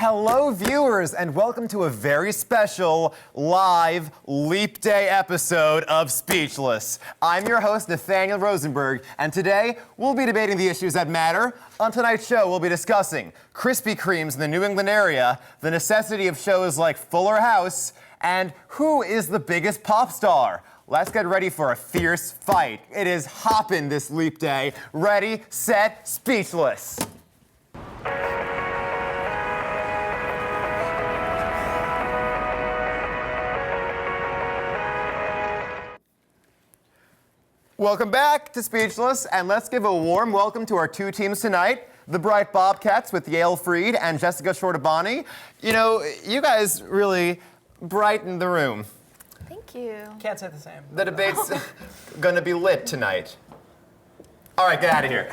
Hello, viewers, and welcome to a very special live Leap Day episode of Speechless. I'm your host, Nathaniel Rosenberg, and today we'll be debating the issues that matter. On tonight's show, we'll be discussing Krispy Kremes in the New England area, the necessity of shows like Fuller House, and who is the biggest pop star. Let's get ready for a fierce fight. It is hoppin' this Leap Day. Ready, set, Speechless. Welcome back to Speechless, and let's give a warm welcome to our two teams tonight, the Bright Bobcats with Yael Freed and Jessica Shortabani. You know, you guys really brighten the room. Thank you. Can't say the same. The debate's gonna be lit tonight. All right, get out of here.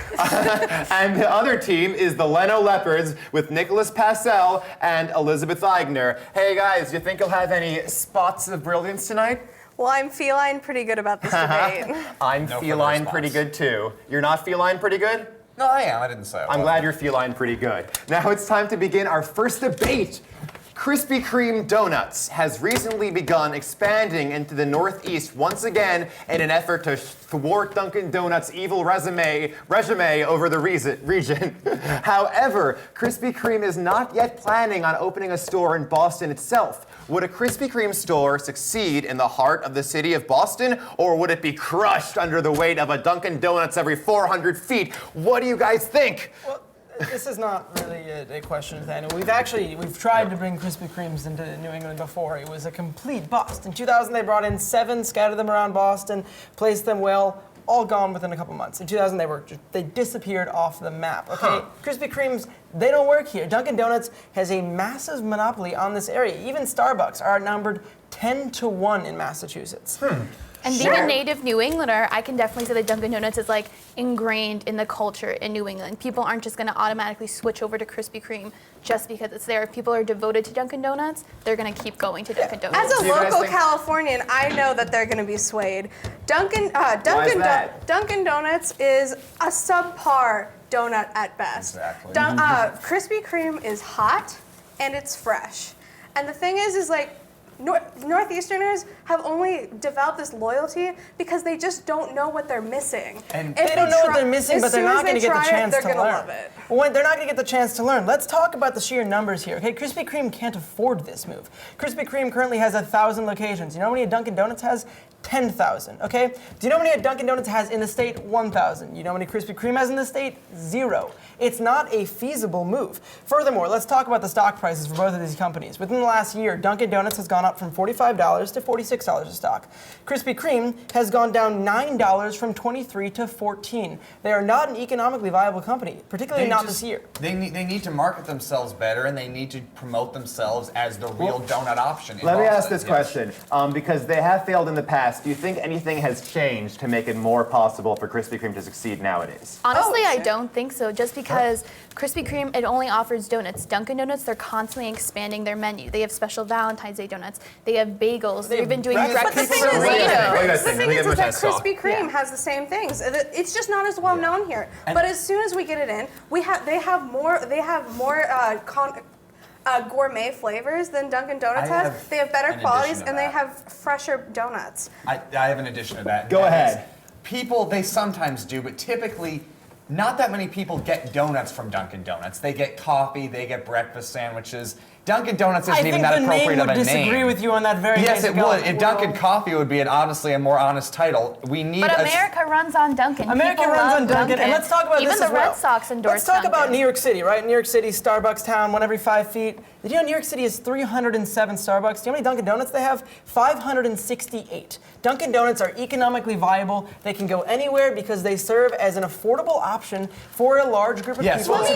And the other team is the Leno Leopards with Nicholas Passell and Elizabeth Eigner. Hey guys, you think you'll have any spots of brilliance tonight? Well, I'm feline pretty good about this debate. I'm feline pretty good too. You're not feline pretty good? No, I am. I didn't say it. I'm glad you're feline pretty good. Now it's time to begin our first debate. Krispy Kreme Donuts has recently begun expanding into the Northeast once again in an effort to thwart Dunkin' Donuts' evil resume over the region. However, Krispy Kreme is not yet planning on opening a store in Boston itself. Would a Krispy Kreme store succeed in the heart of the city of Boston, or would it be crushed under the weight of a Dunkin' Donuts every 400 feet? What do you guys think? Well, this is not really a question, Nathaniel. We've tried to bring Krispy Kremes into New England before. It was a complete bust. In 2000, they brought in 7, scattered them around Boston, placed them well, all gone within a couple months. In 2000, they disappeared off the map. Okay, Krispy Kremes, they don't work here. Dunkin' Donuts has a massive monopoly on this area. Even Starbucks are outnumbered 10-1 in Massachusetts. And being a native New Englander, I can definitely say that Dunkin' Donuts is like ingrained in the culture in New England. People aren't just gonna automatically switch over to Krispy Kreme just because it's there. If people are devoted to Dunkin' Donuts, they're gonna keep going to Dunkin' Donuts. As a local Californian, I know that they're going to be swayed. Dunkin' Donuts is a subpar donut at best. Exactly. Krispy Kreme is hot and it's fresh. And the thing is like, Northeasterners have only developed this loyalty because they just don't know what they're missing. And they don't know what they're missing, but they're not going to get the chance to learn. They're going to love it. Well, they're not going to get the chance to learn. Let's talk about the sheer numbers here. Okay, Krispy Kreme can't afford this move. Krispy Kreme currently has 1,000 locations. You know how many Dunkin' Donuts has? 10,000, okay? Do you know how many Dunkin' Donuts has in the state? 1,000. You know how many Krispy Kreme has in the state? 0. It's not a feasible move. Furthermore, let's talk about the stock prices for both of these companies. Within the last year, Dunkin' Donuts has gone up from $45 to $46 a stock. Krispy Kreme has gone down $9 from $23 to $14. They are not an economically viable company, particularly not this year. They need to market themselves better, and they need to promote themselves as the real donut option. Let me ask this question, because they have failed in the past. Do you think anything has changed to make it more possible for Krispy Kreme to succeed nowadays? Honestly, I don't think so, just because Krispy Kreme, it only offers donuts. Dunkin' Donuts, they're constantly expanding their menu. They have special Valentine's Day donuts. They have bagels. They've been doing breakfast burritos. The thing is that Krispy Kreme has the same things. It's just not as well known here. But as soon as we get it in, they have more gourmet flavors than Dunkin' Donuts has. They have better qualities and they have fresher donuts. I have an addition to that. Go ahead. People, they sometimes do, but typically, not that many people get donuts from Dunkin' Donuts. They get coffee, they get breakfast sandwiches. Dunkin' Donuts isn't even that appropriate of a name. I think the name would disagree with you on that very Yes, it would. If Dunkin' Well, Coffee would be honestly a more honest title. We need But America runs on Dunkin'. America People runs love on Dunkin', and let's talk about Even this the as well. Red Sox endorse Let's talk about Dunkin'. New York City, right? New York City, Starbucks town, 1 every 5 feet. Did you know New York City has 307 Starbucks? Do you know how many Dunkin' Donuts they have? 568. Dunkin' Donuts are economically viable. They can go anywhere because they serve as an affordable option for a large group of people. Let me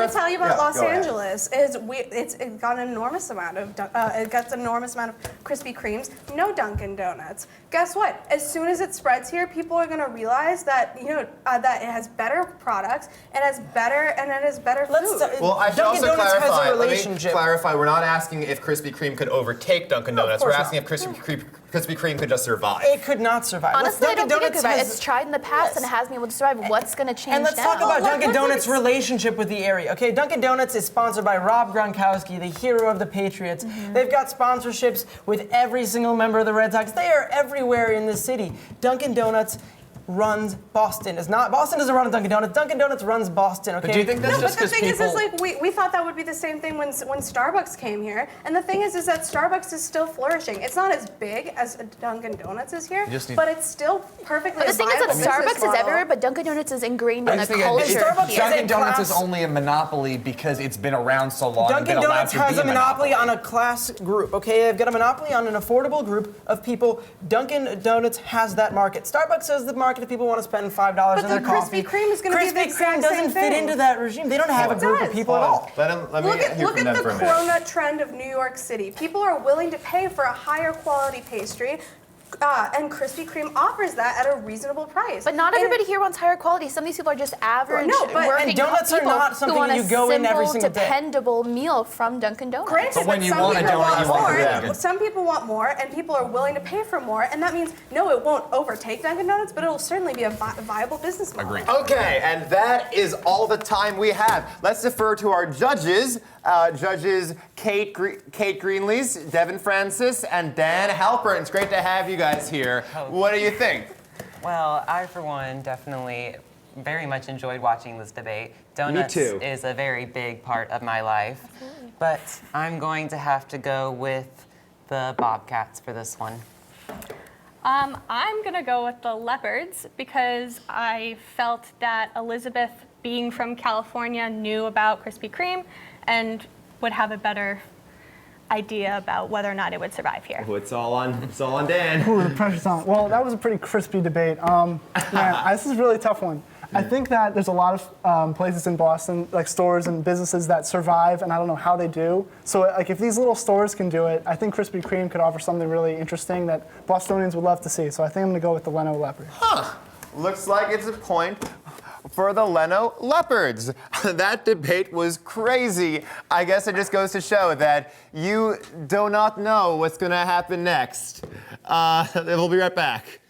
tell you about Los go ahead. Angeles. It's got an enormous amount of Krispy Kremes. No Dunkin' Donuts. Guess what? As soon as it spreads here, people are going to realize that that it has better products, it has better food. Well, I should Dunkin' also Donuts has a clarify. Let me relationship. clarify. We're not asking if Krispy Kreme could overtake Dunkin' Donuts. We're course asking if Krispy Kreme could just survive. It could not survive. Honestly, I don't think it could survive. has- It's tried in the past and it hasn't been able to survive. What's going to change And let's now? talk about Well, Dunkin' let's look Donuts' at- relationship with the area. Okay, Dunkin' Donuts is sponsored by Rob Gronkowski, the hero of the Patriots. They've got sponsorships with every single member of the Red Sox. They are everywhere in the city. Dunkin' Donuts runs Boston. Boston doesn't run Dunkin' Donuts. Dunkin' Donuts runs Boston. Okay. But do you think that's No, but just the because thing people? is like we thought that would be the same thing when Starbucks came here. And the thing is that Starbucks is still flourishing. It's not as big as Dunkin' Donuts is here, You just need- but it's still perfectly. But the thing is that viable business Starbucks is model. everywhere, but Dunkin' Donuts is ingrained I in the just think culture Starbucks here. is Dunkin' a Donuts is class- only a monopoly because it's been around so long. and Dunkin' been allowed Donuts to has be a monopoly on a class group, okay? They've got a monopoly on an affordable group of people. Dunkin' Donuts has that market. Starbucks has the market if people want to spend $5 But on their the coffee. Krispy Kreme is gonna be the Krispy exact Kreme doesn't same fit thing. into that regime. They don't have a It group of does. people at all. Let me Look hear at from them the for a minute. cronut trend of New York City. People are willing to pay for a higher quality pastry, and Krispy Kreme offers that at a reasonable price. But not And- everybody here wants higher quality. Some of these people are just average No, but- working And donuts are people not something who want you a go in every simple, single day. dependable meal from Dunkin' Donuts. Granted, But when you some want a people donut, want you want more. the good. Some people want more, and people are willing to pay for more, and that means no, it won't overtake Dunkin' Donuts, but it will certainly be a viable business model. Agreed. Okay, and that is all the time we have. Let's defer to our judges. Judges Kate Greenlees, Devin Francis, and Dan Halpern. It's great to have you guys here. What do you think? Well, I, for one, definitely very much enjoyed watching this debate. Donuts too. is a very big part of my life. But I'm going to have to go with the Bobcats for this one. I'm gonna go with the Leopards because I felt that Elizabeth, being from California, knew about Krispy Kreme and would have a better idea about whether or not it would survive here. Oh, it's all on Dan. Ooh, the pressure's on. Well, that was a pretty crispy debate. This is a really tough one. I think that there's a lot of places in Boston, like stores and businesses that survive, and I don't know how they do. So, like, if these little stores can do it, I think Krispy Kreme could offer something really interesting that Bostonians would love to see. So I think I'm gonna go with the Leno Leopard. Looks like it's a point for the Leno Leopards. That debate was crazy. I guess it just goes to show that you do not know what's going to happen next. We'll be right back.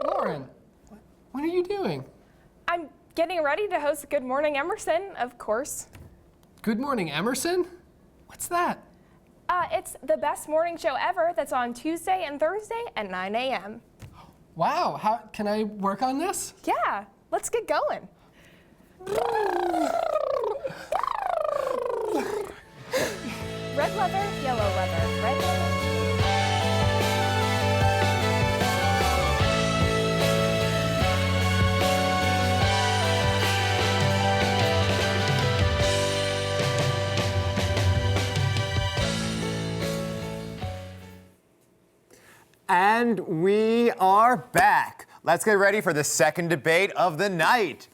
Lauren, what are you doing? I'm getting ready to host Good Morning Emerson, of course. Good morning, Emerson? What's that? It's the best morning show ever that's on Tuesday and Thursday at 9 a.m. Wow, how can I work on this? Yeah, let's get going. Red leather, yellow leather, red leather. And we are back. Let's get ready for the second debate of the night.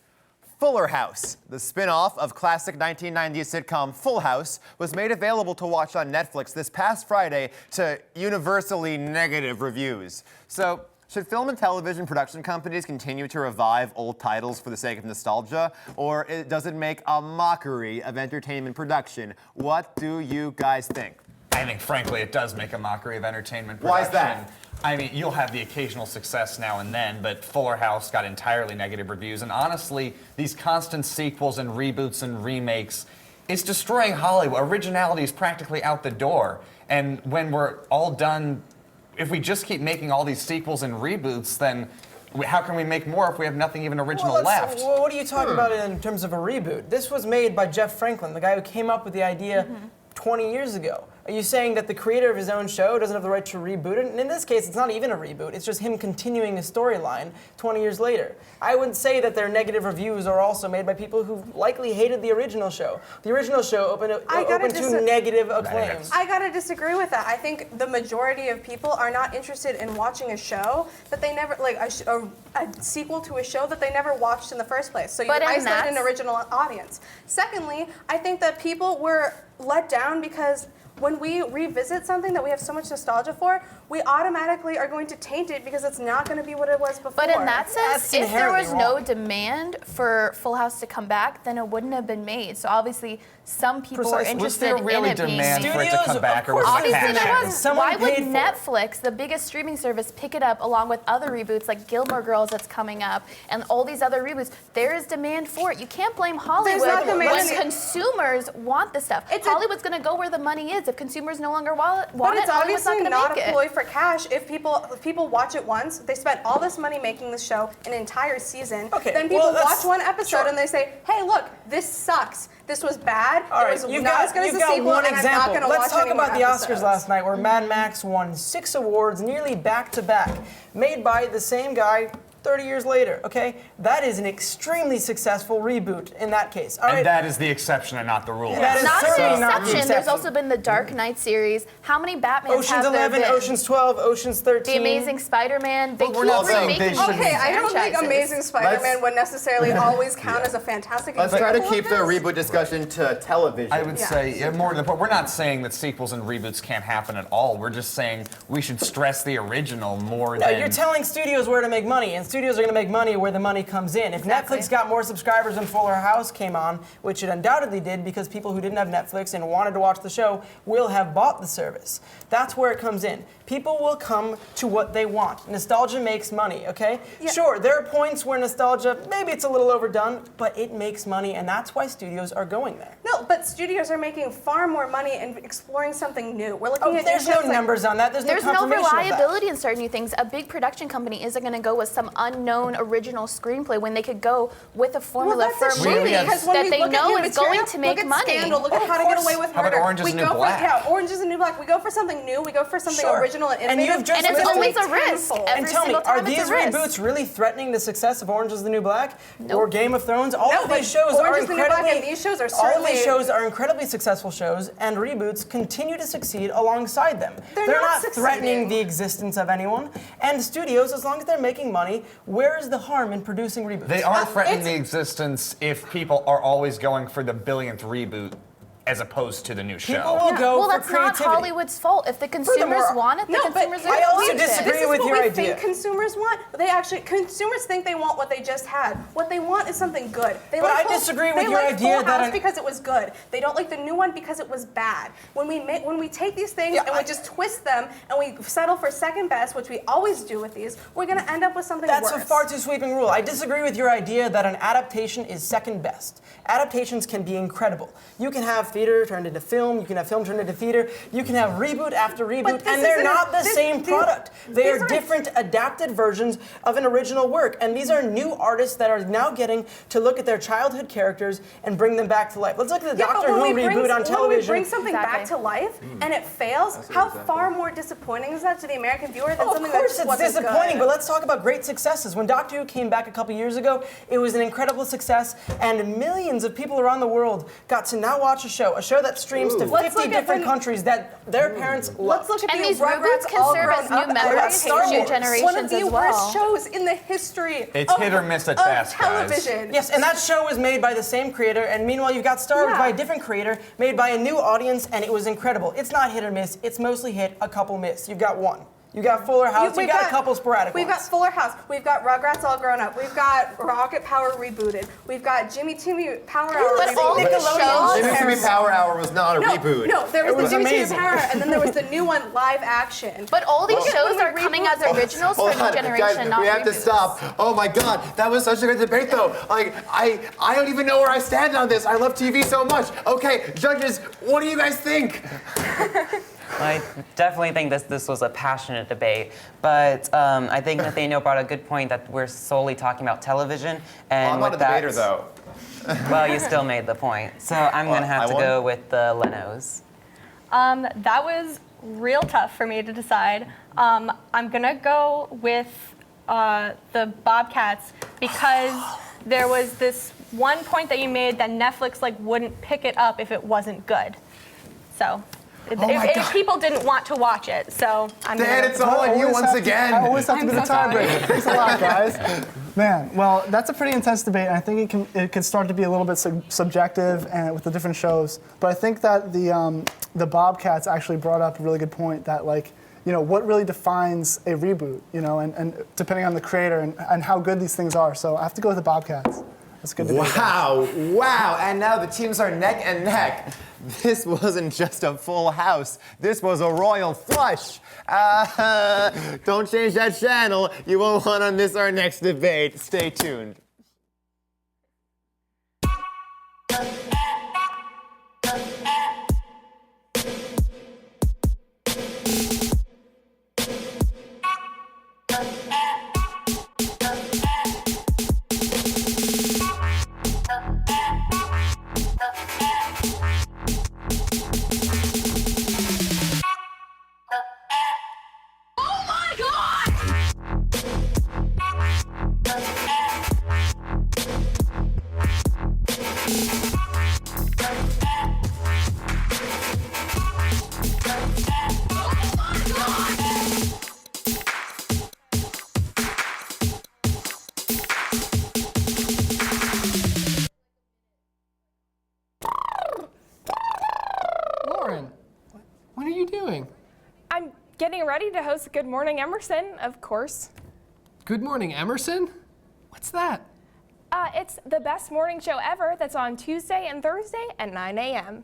Fuller House, the spin-off of classic 1990s sitcom Full House, was made available to watch on Netflix this past Friday to universally negative reviews. So, should film and television production companies continue to revive old titles for the sake of nostalgia, or does it make a mockery of entertainment production? What do you guys think? I think, frankly, it does make a mockery of entertainment production. Why is that? I mean, you'll have the occasional success now and then, but Fuller House got entirely negative reviews. And honestly, these constant sequels and reboots and remakes, it's destroying Hollywood. Originality is practically out the door. And when we're all done, if we just keep making all these sequels and reboots, then how can we make more if we have nothing even original left? What are you talking about in terms of a reboot? This was made by Jeff Franklin, the guy who came up with the idea 20 years ago. Are you saying that the creator of his own show doesn't have the right to reboot it? And in this case, it's not even a reboot. It's just him continuing a storyline 20 years later. I would say that their negative reviews are also made by people who likely hated the original show. The original show opened to negative acclaim. I gotta disagree with that. I think the majority of people are not interested in watching a show that they never, like a sequel to a show that they never watched in the first place. So you isolate an original audience. Secondly, I think that people were let down because when we revisit something that we have so much nostalgia for, we automatically are going to taint it because it's not going to be what it was before. But in that sense, That's if there was inherently no demand for Full House to come back, then it wouldn't have been made. So obviously, some people were Precisely. interested Was there really in it being demand made. for it to come back, or was it Obviously there passion? was. Someone Why would paid for it. Netflix, the biggest streaming service, pick it up along with other reboots like Gilmore Girls that's coming up and all these other reboots? There is demand for it. You can't blame Hollywood not demand when in the- consumers want this stuff. Hollywood's going to go where the money is. If consumers no longer want But it, it's Hollywood's obviously not not going to a make ploy it. for cash. If people watch it once, they spent all this money making the show, an entire season. Okay, Then people well, watch one episode sure. and they say, "Hey, look, this sucks. This was bad. All It right, was you've not got, as good as you've the got sequel, one and I'm not example. going to Let's watch talk any about more the episodes." Oscars last night, where Mad Max won 6 awards, nearly back to back, made by the same guy 30 years later. Okay, that is an extremely successful reboot in that case. All right. And that is the exception and not the rule. That is Not certainly an not the exception. There's exception. also been the Dark Knight series. How many Batmans Ocean's have there 11, been? Ocean's 12, Ocean's 13. The Amazing Spider-Man. They keep we're not saying remaking they shouldn't- these Okay, I don't think franchises. Amazing Spider-Man would necessarily always count as a fantastic Let's try to example keep of the this. reboot discussion to television. I would say, more to the point, we're not saying that sequels and reboots can't happen at all. We're just saying we should stress the original more No, than... you're telling studios where to make money, and studios are going to make money where the money comes in. If Exactly. Netflix got more subscribers when Fuller House came on, which it undoubtedly did because people who didn't have Netflix and wanted to watch the show will have bought the service. That's where it comes in. People will come to what they want. Nostalgia makes money, okay? Yeah. Sure, there are points where nostalgia, maybe it's a little overdone, but it makes money, and that's why studios are going there. No, but studios are making far more money and exploring something new. We're looking Oh, at there's new no shows like- numbers on that. There's There's no no confirmation of that. reliability in certain new things. A big production company isn't going to go with some unknown original screenplay when they could go with a formula Well, that's for a a movie shame because when that we they look at know new is going material, to make look at money. Scandal, look at Of How to Get course. Away with How about Murder. Orange is we the New go Black? For, yeah, Orange is the New Black. We go for something new. We go for something Sure. original and And innovative. you've just And it's listed- always a risk. tenfold. Every And tell me, single are time it's these a risk. reboots really threatening the success of Orange is the New Black or Game of Thrones? All No, of but these shows Orange are is the New Black incredibly. and these shows are all of certainly- these shows are incredibly successful shows, and reboots continue to succeed alongside them. They're not not threatening succeeding. the existence of anyone. And studios, as long as they're making money, where is the harm in producing reboots? They are threatening it's- the existence if people are always going for the billionth reboot as opposed to the new show. People will go Well, for that's not creativity. Hollywood's fault. If the consumers Furthermore, want it, the No, but consumers are I going also to disagree This is with what your we idea. think consumers want. Consumers think they want what they just had. What they want is something good. They But like I disagree with they your like idea Full that House an- because it was good. They don't like the new one because it was bad. When we take these things Yeah, and we just twist them and we settle for second best, which we always do with these, we're going to end up with something That's worse. a far too sweeping rule. I disagree with your idea that an adaptation is second best. Adaptations can be incredible. You can have theater turned into film, you can have film turned into theater, you can have reboot after reboot, this and they're isn't not a- the this- same these- product. They these are aren't- different adapted versions of an original work. And these are new artists that are now getting to look at their childhood characters and bring them back to life. Let's look at the Yeah, Doctor but Who when we reboot bring, on when we television. bring something back Exactly. to life and it fails, how far more disappointing is that to the American viewer than Oh, of something that course just it's wasn't disappointing, good? but let's talk about great successes. When Doctor Who came back a couple years ago, it was an incredible success, and millions of people around the world got to now watch a show that streams to Let's 50 look at different when- countries that their parents Let's love. look at And the these Rugrats reboots can all serve grown as new up memories for adaptations. new generations One of the as well. worst shows in the history It's of, hit or miss at of best, guys. television. Yes, and that show was made by the same creator, and meanwhile you've got Star Wars Yeah. by a different creator, made by a new audience, and it was incredible. It's not hit or miss, it's mostly hit, a couple miss. You've got one. You got Fuller House, We've you got a couple sporadic We've ones. got Fuller House. We've got Rugrats all grown up. We've got Rocket Power rebooted. We've got Jimmy Timmy Power Hour But all rebooted. the shows- Jimmy Timmy Power Hour was not a No, reboot. no, there was It was the Jimmy Timmy amazing. Power Hour, and then there was the new one, live action. But all these Look at shows when are we coming reboot- as originals for Hold new on, generation, guys, not we have to reboots. stop. Oh my God, that was such a good debate, though. Like, I don't even know where I stand on this. I love TV so much. Okay, judges, what do you guys think? I definitely think this was a passionate debate, but I think Nathaniel brought a good point that we're solely talking about television, and I'm not a with that, debater, though. well, you still made the point. So I'm going to I have to won? go with the Lenos. That was real tough for me to decide. I'm gonna go with the Bobcats because there was this one point that you made that Netflix wouldn't pick it up if it wasn't good. So if people didn't want to watch it, so I'm Dan, it's all on you once again. I always have to I'm be the so sorry. tiebreaker. Thanks a lot, guys. Man, well, that's a pretty intense debate, and I think it can start to be a little bit subjective and with the different shows. But I think that the Bobcats actually brought up a really good point that what really defines a reboot, and depending on the creator and how good these things are. So I have to go with the Bobcats. That's a good debate. Wow. And now the teams are neck and neck. This wasn't just a full house. This was a royal flush. Don't change that channel. You won't want to miss our next debate. Stay tuned. Lauren, what are you doing? I'm getting ready to host Good Morning Emerson, of course. Good morning, Emerson? What's that? It's the best morning show ever that's on Tuesday and Thursday at 9 a.m.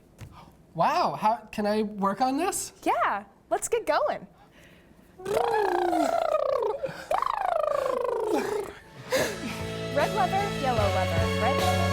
Wow, how can I work on this? Yeah, let's get going. Red leather, yellow leather, red leather.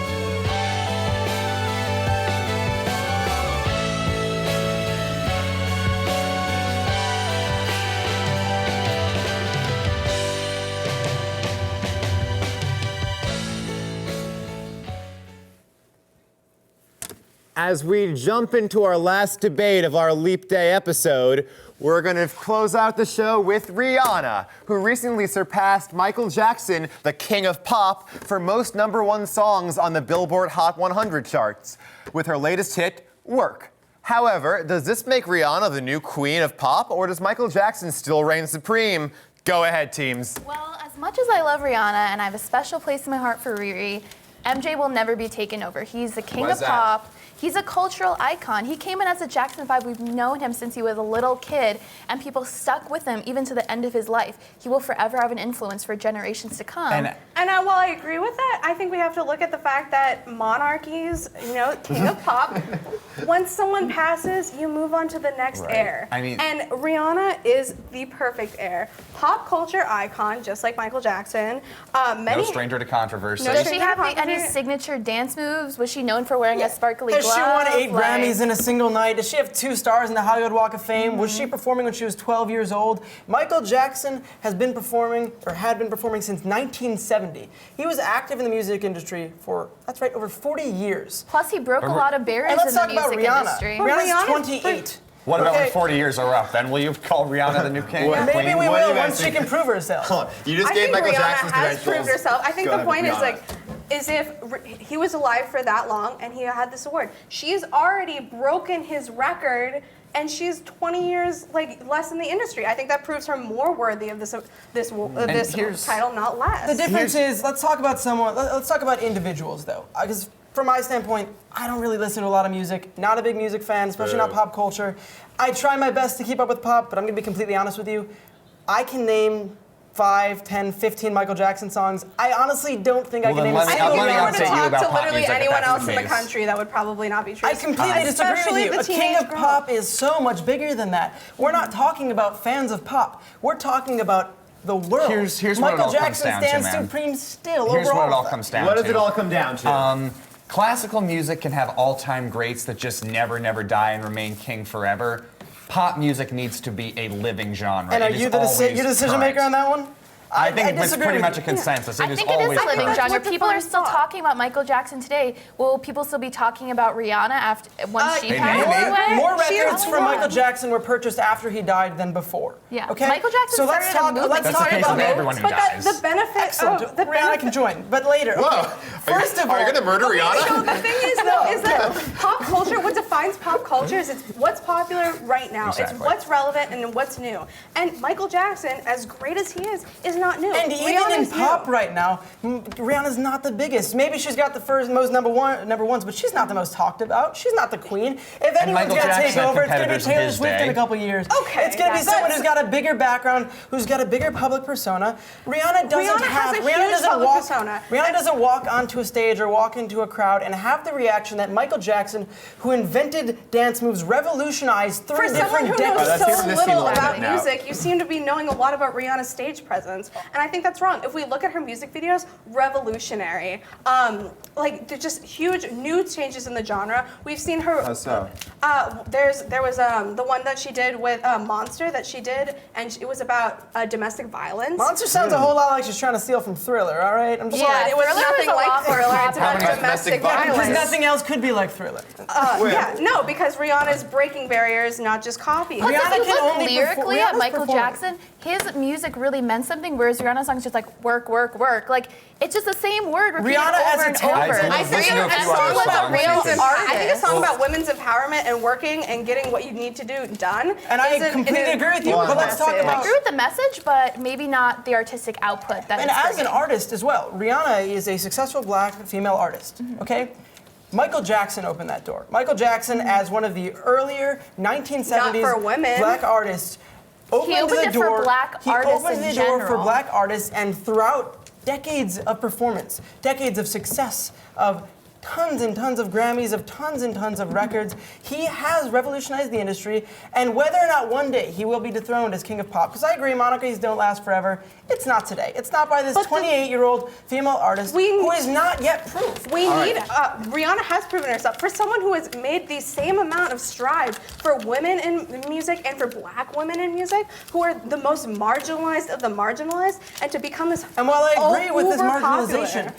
As we jump into our last debate of our Leap Day episode, we're going to close out the show with Rihanna, who recently surpassed Michael Jackson, the king of pop, for most #1 songs on the Billboard Hot 100 charts, with her latest hit, Work. However, does this make Rihanna the new queen of pop, or does Michael Jackson still reign supreme? Go ahead, teams. Well, as much as I love Rihanna and I have a special place in my heart for Riri, MJ will never be taken over. He's the king Why's of that? pop. He's a cultural icon. He came in as a Jackson 5. We've known him since he was a little kid, and people stuck with him even to the end of his life. He will forever have an influence for generations to come. And while I agree with that, I think we have to look at the fact that monarchies, king of pop, once someone passes, you move on to the next heir. And Rihanna is the perfect heir. Pop culture icon, just like Michael Jackson. No stranger to controversy. Does she have any signature dance moves? Was she known for wearing a sparkly glove? Has she won 8 Grammys in a single night? Does she have 2 stars in the Hollywood Walk of Fame? Was she performing when she was 12 years old? Michael Jackson had been performing since 1970. He was active in the music industry for, that's right, over 40 years. Plus, he broke a lot of barriers in the music industry. Rihanna's 28. What about when 40 years are up? Then will you call Rihanna the new king? Maybe we will once she can prove herself. Hold on. You just I gave think Michael Rihanna Jackson's has credentials. proved herself. I think Go the ahead, point Rihanna. is if he was alive for that long and he had this award, she's already broken his record, and she's 20 years less in the industry. I think that proves her more worthy of this title, not less. The difference is, let's talk about individuals though, because from my standpoint, I don't really listen to a lot of music. Not a big music fan, especially not pop culture. I try my best to keep up with pop, but I'm gonna be completely honest with you. I can name 5, 10, 15 Michael Jackson songs. I honestly don't think I can name a single let me one. update you about to pop literally music, if anyone that's else the in the case. country, that would probably not be true. I completely disagree with Especially you. the A king teenage of girl. pop is so much bigger than that. We're not talking about fans of pop. We're talking about the world. Here's what it Michael all comes Jackson down to, stands man. supreme still Here's over what all it all of them. comes down to. What does it all come down to? Classical music can have all-time greats that just never die and remain king forever. Pop music needs to be a living genre. And are It is you the always decision maker current. on that one? I think it's disagree pretty with much you. a consensus. I It is think it is always a living that's genre. what People are defines still pop. talking about Michael Jackson today. Will people still be talking about Rihanna after once she Maybe. passed Maybe. away? More She records is from one. Michael Jackson were purchased after he died than before. Yeah. Okay. Michael Jackson So let's started a talk. movement. Let's That's talk the case about with it. everyone who But dies. the benefit. Excellent. Oh, the Rihanna benefit. can join, but later. Whoa. Okay. First of all, Are you gonna murder So Rihanna? the thing is, though, is that pop culture, what defines pop culture is it's what's popular right now. Exactly. It's what's relevant and what's new. And Michael Jackson, as great as he is not new. And even in Rihanna's pop new. right now, Rihanna's not the biggest. Maybe she's got the most number ones, but she's not the most talked about. She's not the queen. If anyone's Michael gonna take Jackson had over, it's gonna be competitors in Taylor his Swift in day. a couple years. Okay, it's gonna be yeah. someone who's got a bigger background, who's got a bigger public persona. Rihanna doesn't Rihanna has a huge public persona. Rihanna doesn't walk onto a stage or walk into a crowd and have the reaction that Michael Jackson, who invented dance moves, revolutionized For three someone different who decades. knows let's hear from so this team a little little about bit now. music, you seem to be knowing a lot about Rihanna's stage presence, and I think that's wrong. If we look at her music videos, revolutionary. Like they're just huge new changes in the genre. We've seen her. How so? There was the one that she did with Monster that she did, and it was about domestic violence. Monster sounds a whole lot like she's trying to steal from Thriller, all right? I'm just Yeah, like, it was Thriller nothing was a like lot more Thriller. It's pop about culture. domestic Domestic because violence. nothing else could be like Thriller. Yeah, no, because Rihanna's breaking barriers, not just copy. Plus, Rihanna if you can look only lyrically perform- at Rihanna's Michael performing. Jackson, his music really meant something, whereas Rihanna's songs just like work, work, work. Like it's just the same word repeated Rihanna as over a and talent- over. I think listen to a few Esther other was a songs. real artist. I think a song about women's empowerment and working and getting what you need to do done. And I is an- completely is an agree with you, but let's talk message. about- I agree with the message, but maybe not the artistic output that And it's as an bringing. artist as well, Rihanna is a successful black female artist, okay? Michael Jackson opened that door. Michael Jackson, as one of the earlier 1970s Not for women. black artists, opened opened the it for door. black he artists opened in the door for general. black artists, and throughout decades of performance, decades of success, of tons and tons of Grammys, of tons and tons of records, he has revolutionized the industry. And whether or not one day he will be dethroned as king of pop, because I agree, monarchies don't last forever. It's not today. It's not by this But the- 28-year-old female artist who is not yet proof. We need, Rihanna has proven herself. For someone who has made the same amount of strides for women in music and for black women in music, who are the most marginalized of the marginalized, and to become this And while I agree with this uber popular- marginalization,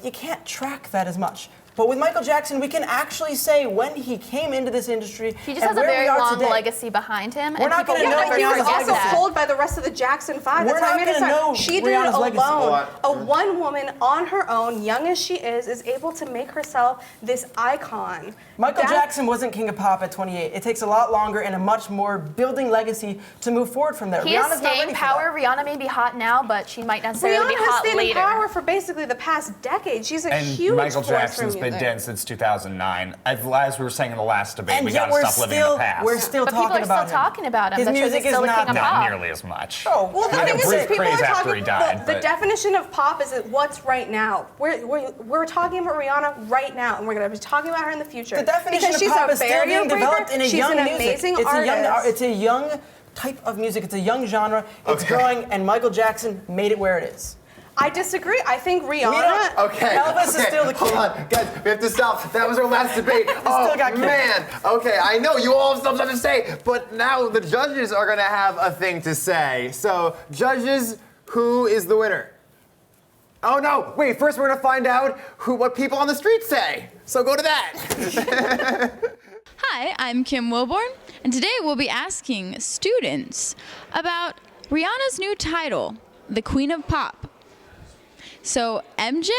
you can't track that as much. But with Michael Jackson, we can actually say when he came into this industry He just and has a where very we are long legacy. legacy behind him, We're and not people gonna will know never He was Rihanna's forget also legacy. that. told by the rest of the Jackson 5. We're That's how not I made it gonna sound. know She did Rihanna's it legacy. alone. Hold A one woman on her own, young as she is able to make herself this icon. Michael That- Jackson wasn't king of pop at 28. It takes a lot longer and a much more building legacy to move forward from there. He has Rihanna's not staying ready for power. that. Rihanna may be hot now, but she might not necessarily Rihanna be has hot stayed later. in power for basically the past decade. She's a And huge Michael force Jackson's for been music. dead since 2009. As we were saying in the last debate, And we yet gotta we're stop living in still, the past. we're still But people talking are still about him. talking about him. His That shows music he's still is the king not of Not pop. nearly as much. Oh, well, Well, the I thing can is, say- people are craze after talking. he died, the but- definition of pop is what's right now. We're talking about Rihanna right now, and we're going to be talking about her in the future. The definition because of she's pop a is still barrier being developed breaker. in a She's young an music. amazing It's artist. it's a young type of music. It's a young genre. It's Okay. growing, and Michael Jackson made it where it is. I disagree. I think We Rihanna. don't- Okay. Elvis is okay, still the king. Hold on, guys. We have to stop. That was our last debate. Oh still got kicked. man. Okay, I know you all have something to say, but now the judges are gonna have a thing to say. So, judges, who is the winner? Oh no! Wait. First, we're gonna find out what people on the street say. So go to that. Hi, I'm Kim Wilborn, and today we'll be asking students about Rihanna's new title, the Queen of Pop. So, MJ,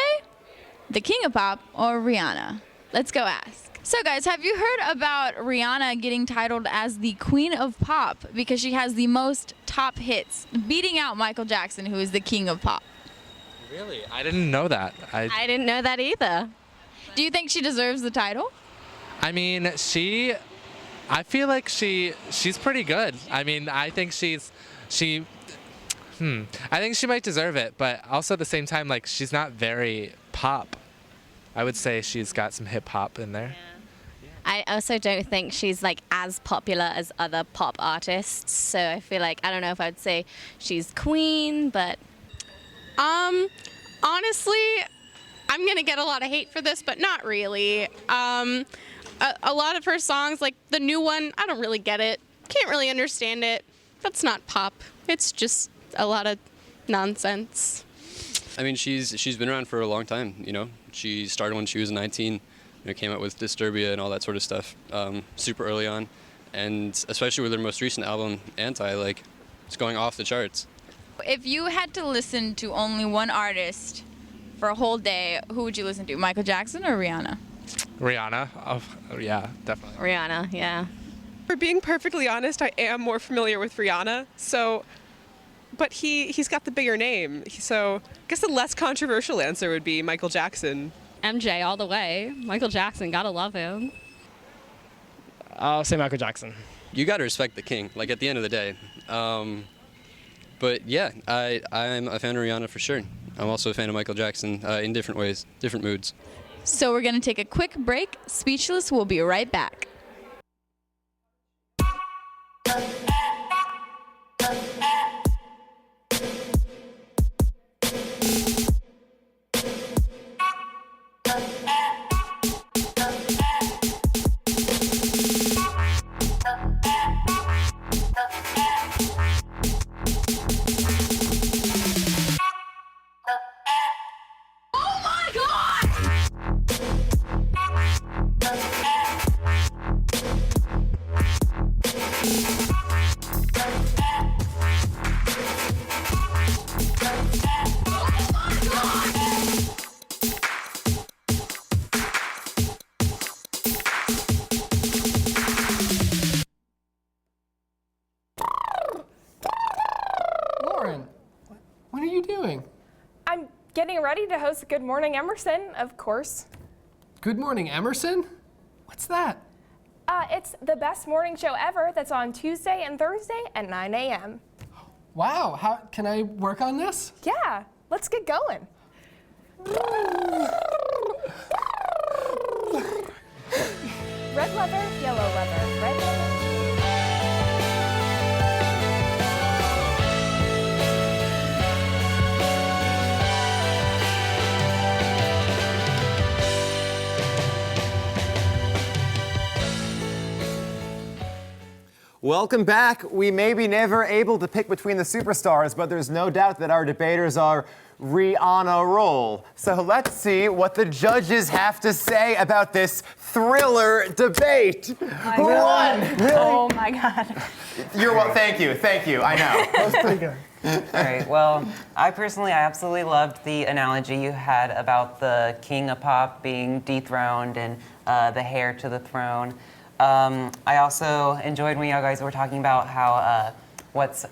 the King of Pop, or Rihanna? Let's go ask. So, guys, have you heard about Rihanna getting titled as the Queen of Pop because she has the most top hits, beating out Michael Jackson, who is the King of Pop? Really? I didn't know that. I didn't know that either. Do you think she deserves the title? I mean, I feel like she's pretty good. I mean, I think I think she might deserve it, but also at the same time, like, she's not very pop. I would say she's got some hip hop in there. I also don't think she's like as popular as other pop artists. So I feel like I don't know if I'd say she's queen, but Honestly, I'm gonna get a lot of hate for this, but not really. A lot of her songs, like the new one, I don't really get it. Can't really understand it. that's not pop. It's just a lot of nonsense. I mean, she's been around for a long time, you know. She started when she was 19, you know, came out with Disturbia and all that sort of stuff super early on. And especially with her most recent album, Anti, like, it's going off the charts. If you had to listen to only one artist for a whole day, who would you listen to? Michael Jackson or Rihanna? Rihanna. Oh, yeah, definitely. Rihanna, yeah. For being perfectly honest, I am more familiar with Rihanna, so, but he's got the bigger name, so I guess the less controversial answer would be Michael Jackson. MJ all the way. Michael Jackson, gotta love him. I'll say Michael Jackson. You gotta respect the king, like, at the end of the day. But yeah, I'm a fan of Rihanna for sure. I'm also a fan of Michael Jackson in different ways, different moods. So we're going to take a quick break. Speechless will be right back. Lauren, what are you doing? I'm getting ready to host Good Morning Emerson, of course. Good Morning Emerson? What's that? It's the best morning show ever that's on Tuesday and Thursday at 9 a.m. Wow, how can I work on this? Yeah, let's get going. Red leather, yellow leather, red leather. Welcome back. We may be never able to pick between the superstars, but there's no doubt that our debaters are Rihanna roll. So let's see what the judges have to say about this thriller debate. Who won? Oh my God. You're well. Thank you. I know. That was pretty good. All right, well, I absolutely loved the analogy you had about the king of pop being dethroned and the heir to the throne. I also enjoyed when you guys were talking about how what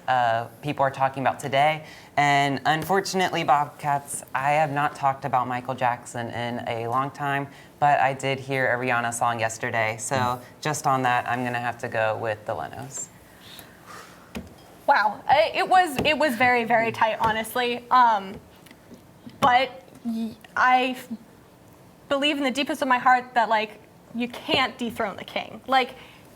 people are talking about today. And unfortunately, Bobcats, I have not talked about Michael Jackson in a long time, but I did hear a Rihanna song yesterday. So just on that, I'm gonna have to go with the Lenos. Wow, it was very, very tight, honestly. But I believe in the deepest of my heart that, like, you can't dethrone the king. Like,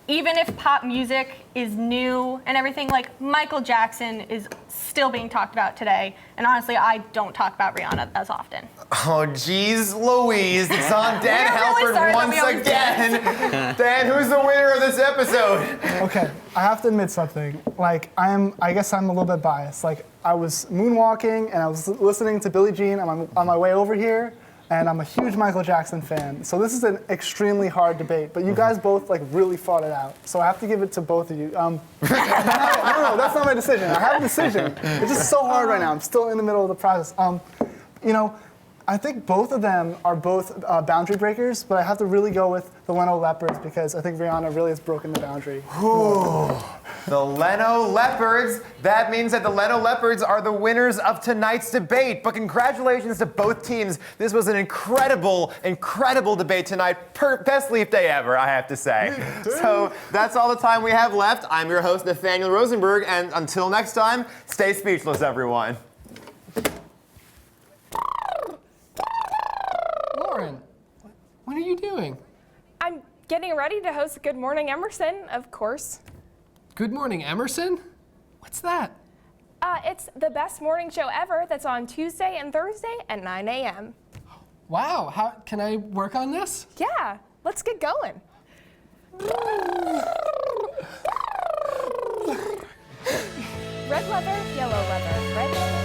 even if pop music is new and everything, like, Michael Jackson is still being talked about today. And honestly, I don't talk about Rihanna as often. Oh, geez, Louise, it's on Dan We're really Halford sorry that once we always do again. Dan, who's the winner of this episode? Okay, I have to admit something. Like, I guess I'm a little bit biased. Like, I was moonwalking and I was listening to Billie Jean on my way over here, and I'm a huge Michael Jackson fan. So this is an extremely hard debate, but you guys both like really fought it out. So I have to give it to both of you. No, that's not my decision. I have a decision. It's just so hard right now. I'm still in the middle of the process. You know, I think both of them are both boundary breakers, but I have to really go with the Leno Leopards because I think Rihanna really has broken the boundary. The Leno Leopards. That means that the Leno Leopards are the winners of tonight's debate. But congratulations to both teams. This was an incredible, incredible debate tonight. Best Leaf Day ever, I have to say. So that's all the time we have left. I'm your host, Nathaniel Rosenberg, and until next time, stay speechless, everyone. Lauren, what are you doing? I'm getting ready to host Good Morning Emerson, of course. Good Morning Emerson? What's that? It's the best morning show ever that's on Tuesday and Thursday at 9 a.m. Wow, how can I work on this? Yeah, let's get going. red leather, yellow leather, red leather,